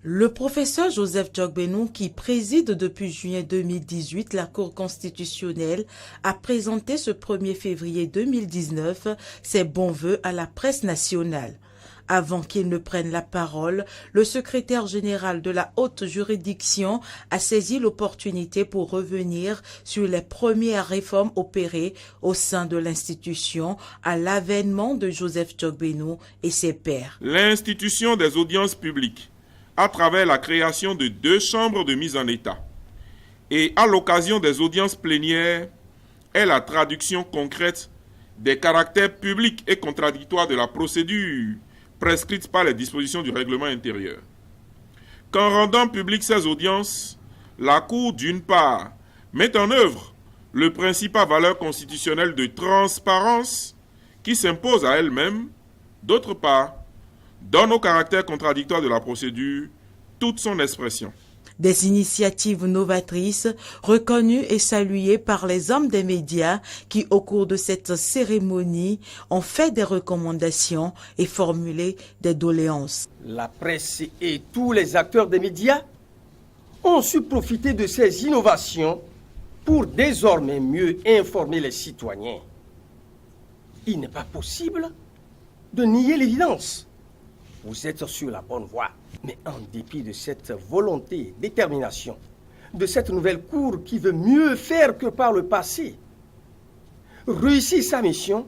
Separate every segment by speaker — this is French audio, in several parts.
Speaker 1: Le professeur Joseph Djogbenou, qui préside depuis juillet 2018 la Cour constitutionnelle, a présenté ce 1er février 2019 ses bons vœux à la presse nationale. Avant qu'il ne prenne la parole, le secrétaire général de la haute juridiction a saisi l'opportunité pour revenir sur les premières réformes opérées au sein de l'institution à l'avènement de Joseph Djogbenou et ses pairs.
Speaker 2: L'institution des audiences publiques, à travers la création de 2 chambres de mise en état, et à l'occasion des audiences plénières, est la traduction concrète des caractères publics et contradictoires de la procédure prescrite par les dispositions du règlement intérieur. Qu'en rendant publiques ces audiences, la Cour, d'une part, met en œuvre le principe à valeur constitutionnelle de transparence qui s'impose à elle-même, d'autre part, donne au caractère contradictoire de la procédure toute son expression.
Speaker 1: Des initiatives novatrices reconnues et saluées par les hommes des médias qui, au cours de cette cérémonie, ont fait des recommandations et formulé des doléances.
Speaker 3: La presse et tous les acteurs des médias ont su profiter de ces innovations pour désormais mieux informer les citoyens. Il n'est pas possible de nier l'évidence. Vous êtes sur la bonne voie. Mais en dépit de cette volonté, détermination, de cette nouvelle Cour qui veut mieux faire que par le passé, réussir sa mission,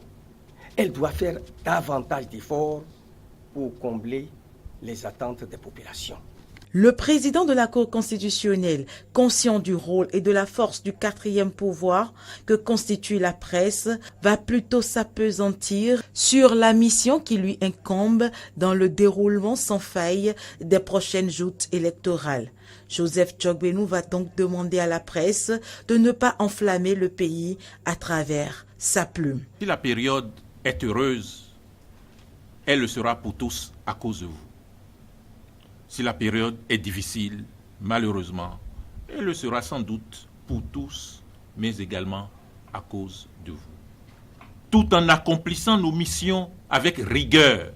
Speaker 3: elle doit faire davantage d'efforts pour combler les attentes des populations.
Speaker 1: Le président de la Cour constitutionnelle, conscient du rôle et de la force du 4e pouvoir que constitue la presse, va plutôt s'appesantir sur la mission qui lui incombe dans le déroulement sans faille des prochaines joutes électorales. Joseph Djogbenou va donc demander à la presse de ne pas enflammer le pays à travers sa plume.
Speaker 4: Si la période est heureuse, elle le sera pour tous à cause de vous. Si la période est difficile, malheureusement, elle le sera sans doute pour tous, mais également à cause de vous. Tout en accomplissant nos missions avec rigueur,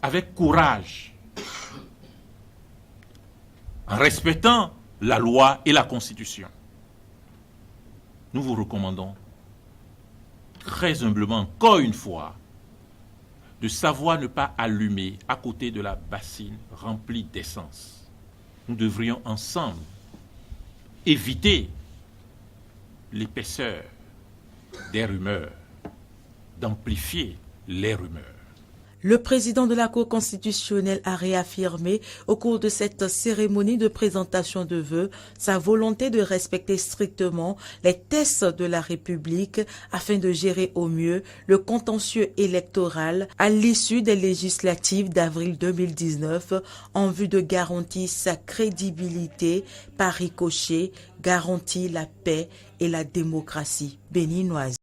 Speaker 4: avec courage, en respectant la loi et la Constitution, nous vous recommandons très humblement, encore une fois, de savoir ne pas allumer à côté de la bassine remplie d'essence. Nous devrions ensemble éviter l'épaisseur des rumeurs, d'amplifier les rumeurs.
Speaker 1: Le président de la Cour constitutionnelle a réaffirmé au cours de cette cérémonie de présentation de vœux sa volonté de respecter strictement les tests de la République afin de gérer au mieux le contentieux électoral à l'issue des législatives d'avril 2019 en vue de garantir sa crédibilité par ricochet, garantir la paix et la démocratie béninoise.